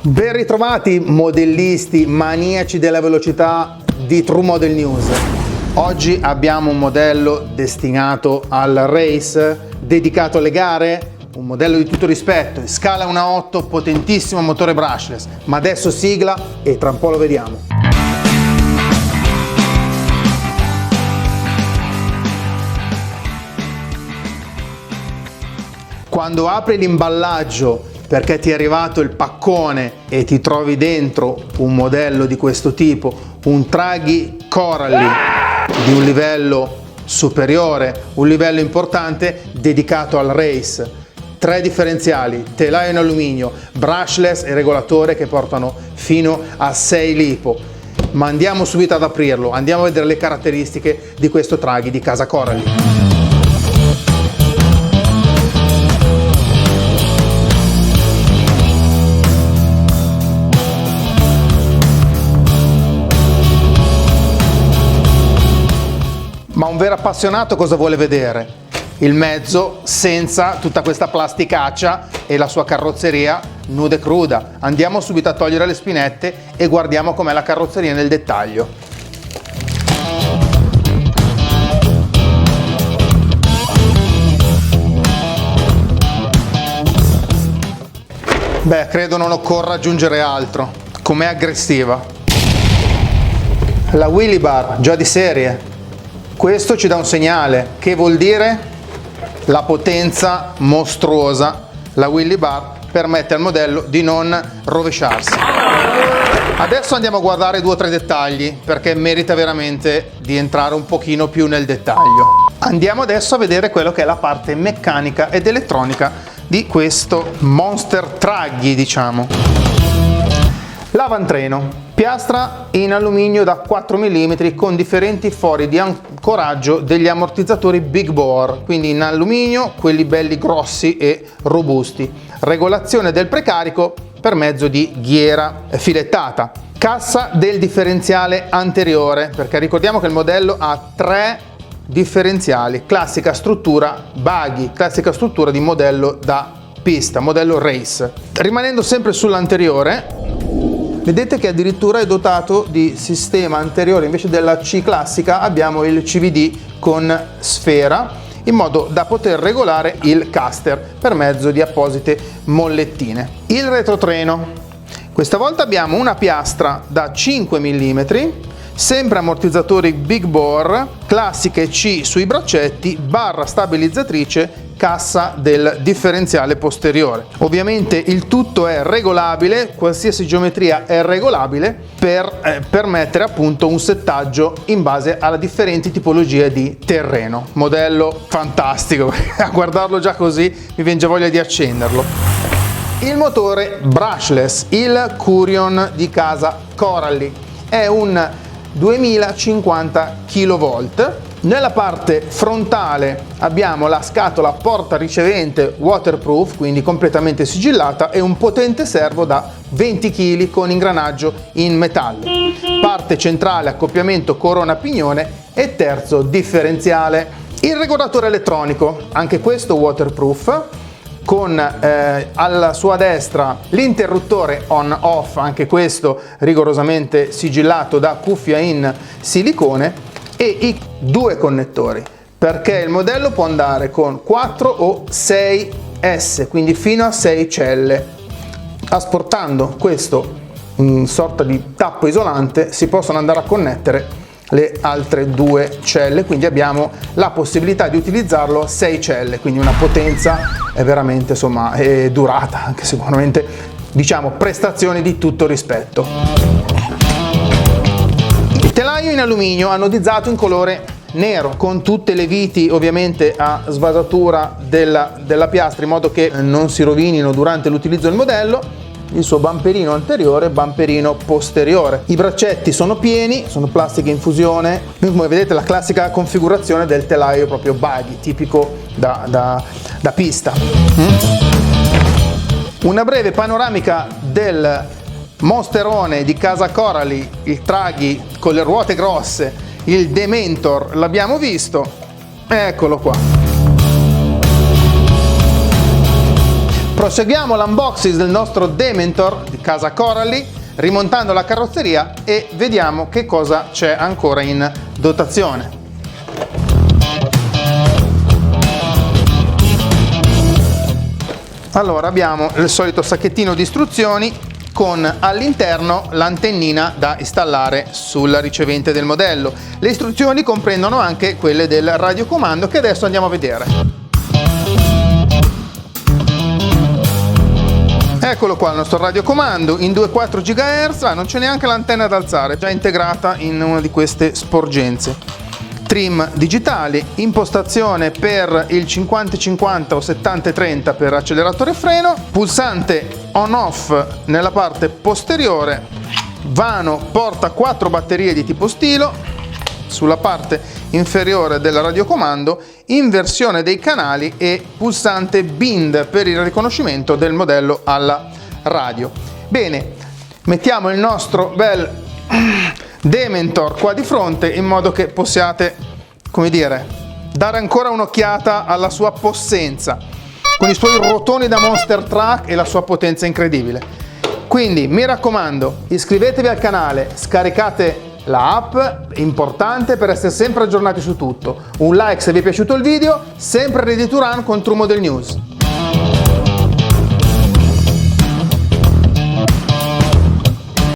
Ben ritrovati modellisti maniaci della velocità di True Model News. Oggi abbiamo un modello destinato al race, dedicato alle gare, un modello di tutto rispetto, in scala 1.8, potentissimo motore brushless. Ma adesso sigla e tra un po' lo vediamo. Quando apri l'imballaggio perché ti è arrivato il paccone e ti trovi dentro un modello di questo tipo, un Traghi Coralie di un livello superiore, un livello importante dedicato al race, 3 differenziali, telaio in alluminio, brushless e regolatore che portano fino a 6 lipo. Ma andiamo subito ad aprirlo, andiamo a vedere le caratteristiche di questo Traghi di casa Coralie. Ma un vero appassionato cosa vuole vedere? Il mezzo senza tutta questa plasticaccia e la sua carrozzeria nuda e cruda. Andiamo subito a togliere le spinette e guardiamo com'è la carrozzeria nel dettaglio. Beh, credo non occorra aggiungere altro. Com'è aggressiva. La wheelie bar già di serie. Questo ci dà un segnale, che vuol dire la potenza mostruosa. La wheelie bar permette al modello di non rovesciarsi. Adesso andiamo a guardare 2 o 3 dettagli perché merita veramente di entrare un pochino più nel dettaglio. Andiamo adesso a vedere quello che è la parte meccanica ed elettronica di questo Monster Traghi, diciamo. L'avantreno. Piastra in alluminio da 4 mm con differenti fori di ancoraggio degli ammortizzatori Big Bore, quindi in alluminio, quelli belli grossi e robusti. Regolazione del precarico per mezzo di ghiera filettata. Cassa del differenziale anteriore, perché ricordiamo che il modello ha 3 differenziali, classica struttura buggy, classica struttura di modello da pista, modello race. Rimanendo sempre sull'anteriore, vedete che addirittura è dotato di sistema anteriore, invece della C classica abbiamo il CVD con sfera, in modo da poter regolare il caster per mezzo di apposite mollettine. Il retrotreno. Questa volta abbiamo una piastra da 5 mm, sempre ammortizzatori Big Bore, classiche C sui braccetti, barra stabilizzatrice, cassa del differenziale posteriore. Ovviamente il tutto è regolabile, qualsiasi geometria è regolabile per permettere appunto un settaggio in base alla differenti tipologie di terreno. Modello fantastico, a guardarlo già così mi viene già voglia di accenderlo. Il motore brushless, il Curion di casa Coralie, è un 2050 kV. Nella parte frontale abbiamo la scatola porta ricevente waterproof, quindi completamente sigillata, e un potente servo da 20 kg con ingranaggio in metallo. Parte centrale accoppiamento corona pignone e terzo differenziale. Il regolatore elettronico, anche questo waterproof, con alla sua destra l'interruttore on-off, anche questo rigorosamente sigillato da cuffia in silicone, e i 2 connettori, perché il modello può andare con 4 o 6 S, quindi fino a 6 celle. Asportando questo in sorta di tappo isolante si possono andare a connettere le altre 2 celle, quindi abbiamo la possibilità di utilizzarlo a 6 celle, quindi una potenza è veramente, insomma, è durata, anche sicuramente, diciamo, prestazioni di tutto rispetto. Il telaio in alluminio anodizzato in colore nero, con tutte le viti ovviamente a svasatura della piastra, in modo che non si rovinino durante l'utilizzo del modello. Il suo bamperino anteriore, bamperino posteriore. I braccetti sono pieni, sono plastica in fusione, come vedete la classica configurazione del telaio proprio buggy, tipico da pista. Una breve panoramica del monsterone di casa Coralie, il Traghi con le ruote grosse, il Dementor l'abbiamo visto, eccolo qua. Proseguiamo l'unboxing del nostro Dementor di casa Corally, rimontando la carrozzeria, e vediamo che cosa c'è ancora in dotazione. Allora, abbiamo il solito sacchettino di istruzioni con all'interno l'antennina da installare sul ricevente del modello. Le istruzioni comprendono anche quelle del radiocomando, che adesso andiamo a vedere. Eccolo qua il nostro radiocomando in 2.4 GHz, non c'è neanche l'antenna da alzare, già integrata in una di queste sporgenze. Trim digitali, impostazione per il 50-50 o 70-30 per acceleratore e freno, pulsante on-off nella parte posteriore, vano porta 4 batterie di tipo stilo, sulla parte inferiore del radiocomando, inversione dei canali e pulsante BIND per il riconoscimento del modello alla radio. Bene, mettiamo il nostro bel Dementor qua di fronte in modo che possiate, come dire, dare ancora un'occhiata alla sua possenza, con i suoi rotoni da monster truck e la sua potenza incredibile. Quindi mi raccomando, iscrivetevi al canale, scaricate la app, importante per essere sempre aggiornati su tutto. Un like se vi è piaciuto il video, sempre Ready to Run con True Model News.